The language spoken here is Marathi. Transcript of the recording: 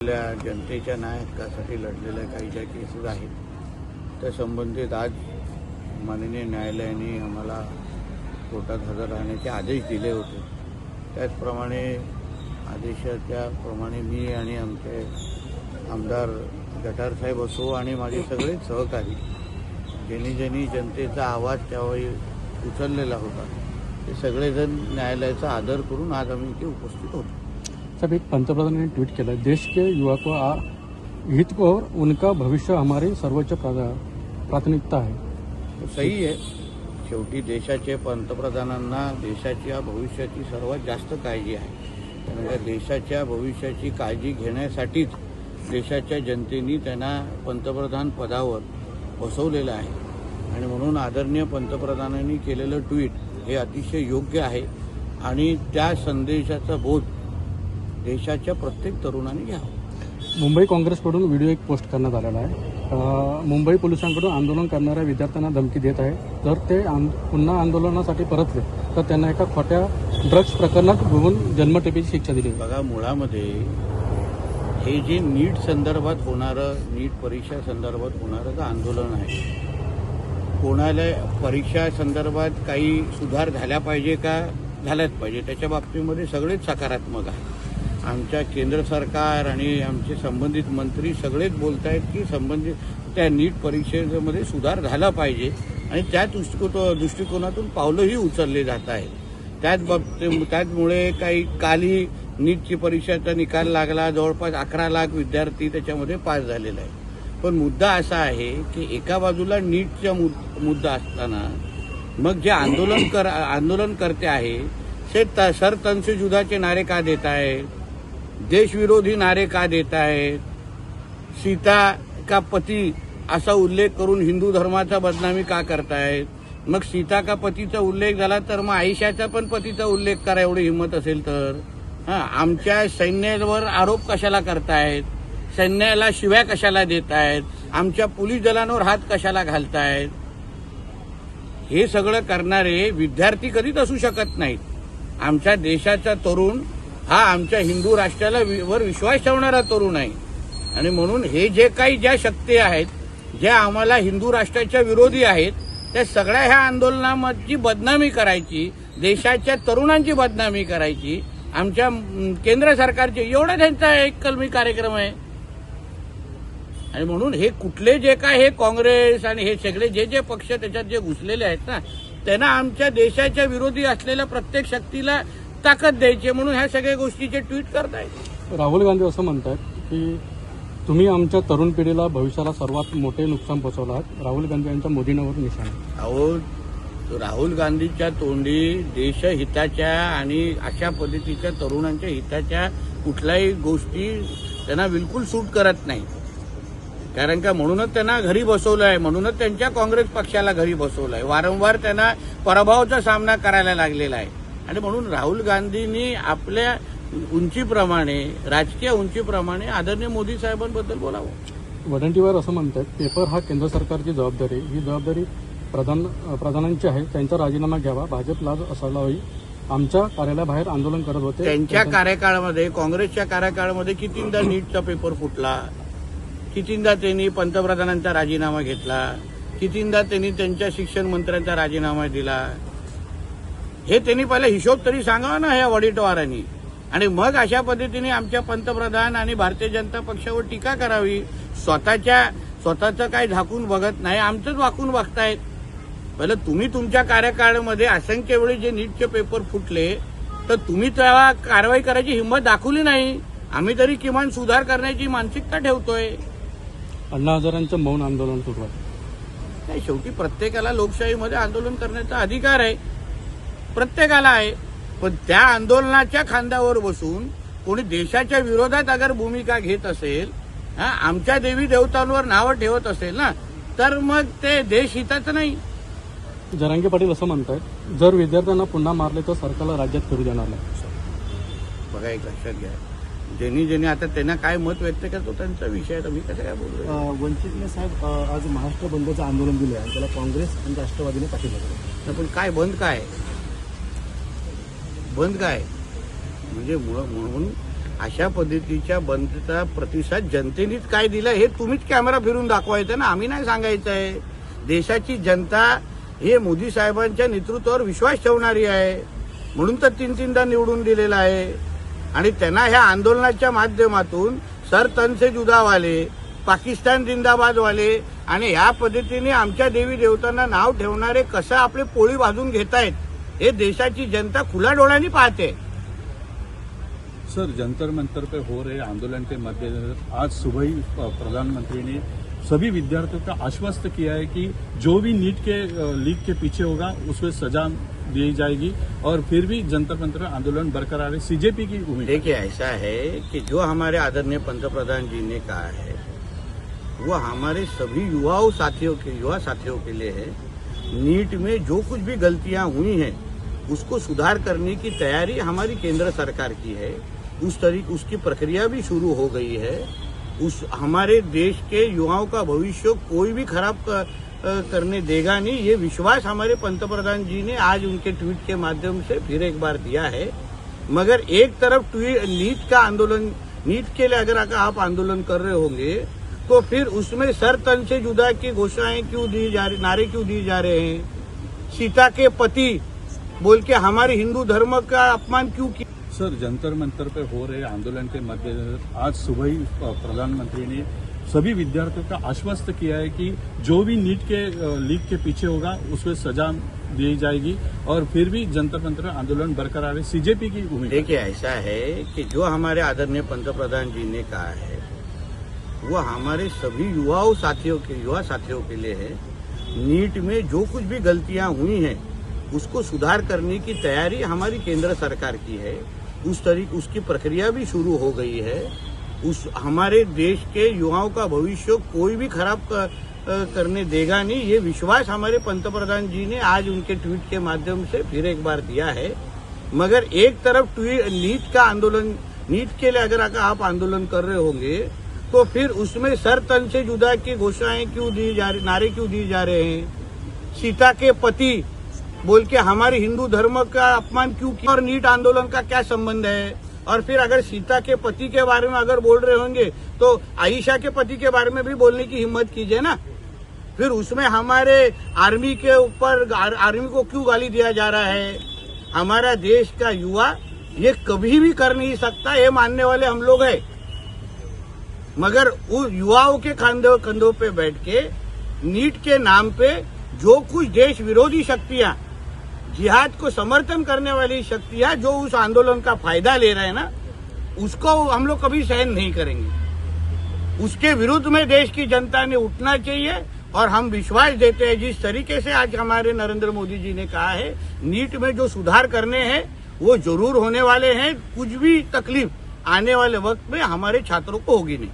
जनतेच्या न्याय हक्कासाठी लढलेल्या काही ज्या केसेस आहेत त्या संबंधित आज माननीय न्यायालयाने आम्हाला कोर्टात हजर राहण्याचे आदेश दिले होते। त्याचप्रमाणे आदेशाच्याप्रमाणे मी आणि आमचे आमदार गटार साहेब असो आणि माझे सगळे सहकारी ज्यांनी जनतेचा आवाज त्यावेळी उचललेला होता ते सगळेजण न्यायालयाचा आदर करून आज आम्ही इथे उपस्थित होतो। सब एक पंतप्रधान ने ट्वीट किया, देश के युवा को हित को और उनका भविष्य हमारी सर्वोच्च प्राथमिकता है। सही आहे। शेवटी देशाचे पंतप्रधानांना देशाच्या भविष्याची सर्वात जास्त काळजी आहे। कारण देशाच्या भविष्याची काळजी घेण्यासाठीच देशाच्या जनतेने त्यांना पंतप्रधान पदावर बसवलेलं आहे आणि म्हणून आदरणीय पंतप्रधानांनी केलेलं ट्विट हे अतिशय योग्य आहे आणि त्या संदेशाचा बोध देशाच्या प्रत्येक तरुणाने घ्यावा। मुंबई काँग्रेसकडून व्हिडिओ एक पोस्ट करण्यात आलेला आहे। मुंबई पोलिसांकडून आंदोलन करणाऱ्या विद्यार्थ्यांना धमकी देत आहे, जर ते पुन्हा आंदोलनासाठी परतले तर त्यांना एका खोट्या ड्रग्ज प्रकरणात गुंतवून जन्मठेपेची शिक्षा दिली। बघा, मुळामध्ये हे जे नीट संदर्भात होणारं, नीट परीक्षा संदर्भात होणारं आंदोलन आहे, कोणाला परीक्षा संदर्भात काही सुधार झाला पाहिजे का झालाच पाहिजे त्याच्या बाबतीमध्ये सगळेच सकारात्मक आहे। आमच्या केंद्र सरकार आणि आमचे संबंधित मंत्री सगळेच बोलत आहेत की संबंधित त्या नीट परीक्षेमध्ये सुधार झाला पाहिजे आणि त्या दृष्टिकोनातून पावलंही उचलले जात आहेत। त्याचमुळे काही कालही नीटची परीक्षेचा निकाल लागला, जवळपास 11 लाख विद्यार्थी त्याच्यामध्ये पास झालेला आहे। पण मुद्दा असा आहे की एका बाजूला नीटचा मुद्दा असताना मग जे आंदोलनकर्ते आहे ते सरतनसे जुदाचे नारे का देत आहेत, देशविरोधी नारे का देत आहेत, सीता का पती असा उल्लेख करून हिंदू धर्माचा बदनामी का करतायत, मग सीता का पतीचा उल्लेख झाला तर मग आयशाचा पण पतीचा उल्लेख करा एवढी हिंमत असेल तर। आमच्या सैन्यावर आरोप कशाला करतायत, सैन्याला शिव्या कशाला देत आहेत, आमच्या पोलीस दलांवर हात कशाला घालतायत, हे सगळं करणारे विद्यार्थी कधीच असू शकत नाहीत। आमच्या देशाचा तरुण हा आमच्या हिंदू राष्ट्राला वर विश्वास ठेवणारा तरुण आहे आणि म्हणून हे जे काही ज्या शक्ती आहेत ज्या आम्हाला हिंदू राष्ट्राच्या विरोधी आहेत त्या सगळ्या ह्या आंदोलनाची बदनामी करायची, देशाच्या तरुणांची बदनामी करायची, आमच्या केंद्र सरकारचे एवढा त्यांचा एक कलमी कार्यक्रम आहे। आणि म्हणून हे कुठले जे काय हे काँग्रेस आणि हे सगळे जे पक्ष त्याच्यात जे घुसलेले आहेत ना त्यांना आमच्या देशाच्या विरोधी असलेल्या प्रत्येक शक्तीला ताकद द्यायची म्हणून ह्या सगळ्या गोष्टीचे ट्विट करतायत। राहुल गांधी असं म्हणतात की तुम्ही आमच्या तरुण पिढीला भविष्याला सर्वात मोठे नुकसान पोहोचवलं आहात। राहुल गांधी यांच्या मोदींवर निशाण। अहो, राहुल गांधीच्या तोंडी देशहिताच्या आणि अशा पद्धतीच्या तरुणांच्या हिताच्या कुठल्याही गोष्टी त्यांना बिलकुल सूट करत नाही। कारण का म्हणूनच त्यांना घरी बसवलं आहे, म्हणूनच त्यांच्या काँग्रेस पक्षाला घरी बसवलं आहे, वारंवार त्यांना पराभवाचा सामना करायला लागलेला आहे। आणि म्हणून राहुल गांधींनी आपल्या उंचीप्रमाणे, राजकीय उंचीप्रमाणे आदरणीय मोदी साहेबांबद्दल बोलावं। वडंटीवार असं म्हणतात पेपर हा केंद्र सरकारची जबाबदारी, ही जबाबदारी प्रधानांची आहे, त्यांचा राजीनामा घ्यावा, भाजपला असायला हवी, आमच्या कार्यालयाबाहेर आंदोलन करत होते। त्यांच्या कार्यकाळामध्ये, काँग्रेसच्या कार्यकाळामध्ये कितींदा नीटचा पेपर फुटला, कितींदा त्यांनी पंतप्रधानांचा राजीनामा घेतला, कितींदा त्यांनी त्यांच्या शिक्षण मंत्र्यांचा राजीनामा दिला, हे त्यांनी पहिला हिशोब तरी सांगावा ना ह्या वडीटवारांनी। आणि मग अशा पद्धतीने आमच्या पंतप्रधान आणि भारतीय जनता पक्षावर टीका करावी। स्वतःचं काय झाकून बघत नाही, आमचंच वाकून बघतायत। पहिलं तुम्ही तुमच्या कार्यकाळामध्ये असंख्य वेळी जे नीटचे पेपर फुटले तर तुम्ही तेव्हा कारवाई करायची हिंमत दाखवली नाही। आम्ही तरी किमान सुधार करण्याची मानसिकता ठेवतोय। अण्णा हजारांचं मौन आंदोलन सुरू आहे। नाही, शेवटी प्रत्येकाला लोकशाहीमध्ये आंदोलन करण्याचा अधिकार आहे, प्रत्येकाला आहे। पण त्या आंदोलनाच्या खांद्यावर बसून कोणी देशाच्या विरोधात अगर भूमिका घेत असेल, आमच्या देवी देवतांवर नावं ठेवत असेल ना तर मग ते देशहिताचं नाही। जरांगे पाटील असं म्हणतात जर विद्यार्थ्यांना पुन्हा मारले तर सरकारला राज्यात फिरू देणार नाही। बघा, एक लक्षात घ्या, ज्यांनी आता त्यांना काय मत व्यक्त करतो त्यांचा विषय आहे, मी कसं काय बोलतो। वंचितने साहेब आज महाराष्ट्र बंदचं आंदोलन दिलं आहे, त्याला काँग्रेस आणि राष्ट्रवादीने पाठिंबा दिला। पण काय बंद काय म्हणजे म्हणून अशा पद्धतीच्या बंदचा प्रतिसाद जनतेनेच काय दिला हे तुम्हीच कॅमेरा फिरून दाखवायचं ना, आम्ही नाही सांगायचं आहे. देशाची जनता हे मोदी साहेबांच्या नेतृत्वावर विश्वास ठेवणारी आहे, म्हणून तर 3-3दा निवडून दिलेला आहे. आणि त्यांना ह्या आंदोलनाच्या माध्यमातून सर तन से जुदावाले, पाकिस्तान जिंदाबादवाले आणि ह्या पद्धतीने आमच्या देवी देवतांना नाव ठेवणारे कसं आपले पोळी भाजून घेतायत हे देशाची जनता खुल्या डोळ्यांनी पाहते. सर, जंतर मंतर पे हो रहे आंदोलन के मद्देनजर आज सुबह ही प्रधानमंत्री ने सभी विद्यार्थियों का आश्वस्त किया है कि जो भी नीट के लीक के पीछे होगा उसको सजा दी जाएगी और फिर भी जंतर मंतर आंदोलन बरकरार है. सीजेपी की उम्मीद. देखिए, ऐसा है कि जो हमारे आदरणीय पंतप्रधान जी ने कहा है वो हमारे सभी युवा साथियों के लिए है. नीट में जो कुछ भी गलतियां हुई हैं उसको सुधार करने की तैयारी हमारी केंद्र सरकार की है. उसकी प्रक्रिया भी शुरू हो गई है. हमारे देश के युवाओं का भविष्य कोई भी खराब करने देगा नहीं, ये विश्वास हमारे पंतप्रधान जी ने आज उनके ट्वीट के माध्यम से फिर एक बार दिया है. मगर एक तरफ नीट के लिए अगर आप आंदोलन कर रहे होंगे तो फिर उसमें सर तन से जुदा की घोषणाएं नारे क्यों दिए जा रहे हैं? सीता के पति बोल के हमारे हिंदू धर्म का अपमान क्यों किया? सर, जंतर मंतर पे हो रहे आंदोलन के मद्देनजर आज सुबह ही प्रधानमंत्री ने सभी विद्यार्थियों का आश्वस्त किया है कि जो भी नीट के लीक के पीछे होगा उसको सजा दी जाएगी और फिर भी जंतर मंतर आंदोलन बरकरार है. सीजेपी की उम्मीद. देखिए, ऐसा है कि जो हमारे आदरणीय पंतप्रधान जी ने कहा है वो हमारे सभी युवा साथियों के लिए है. नीट में जो कुछ भी गलतियां हुई हैं उसको सुधार करने की तैयारी हमारी केंद्र सरकार की है. उसकी प्रक्रिया भी शुरू हो गई है. हमारे देश के युवाओं का भविष्य कोई भी खराब करने देगा नहीं, ये विश्वास हमारे पंतप्रधान जी ने आज उनके ट्वीट के माध्यम से फिर एक बार दिया है. मगर एक तरफ नीट के लिए अगर आप आंदोलन कर रहे होंगे तो फिर उसमें सर तन से जुदा की घोषणाएं नारे क्यों दिए जा रहे हैं? सीता के पति बोल के हमारे हिंदू धर्म का अपमान क्यों किया और नीट आंदोलन का क्या संबंध है? और फिर अगर सीता के पति के बारे में अगर बोल रहे होंगे तो आयशा के पति के बारे में भी बोलने की हिम्मत कीजिए ना. फिर उसमें हमारे आर्मी के ऊपर आर्मी को क्यों गाली दिया जा रहा है? हमारा देश का युवा ये कभी भी कर नहीं सकता, ये मानने वाले हम लोग हैं. मगर उस युवाओं के कंधों पे बैठ के नीट के नाम पे जो कुछ देश विरोधी शक्तियां, जिहाद को समर्थन करने वाली शक्तियां जो उस आंदोलन का फायदा ले रहे हैं ना, उसको हम लोग कभी सहन नहीं करेंगे. उसके विरुद्ध में देश की जनता ने उठना चाहिए और हम विश्वास देते हैं जिस तरीके से आज हमारे नरेंद्र मोदी जी ने कहा है नीट में जो सुधार करने हैं वो जरूर होने वाले हैं. कुछ भी तकलीफ आने वाले वक्त में हमारे छात्रों को होगी नहीं.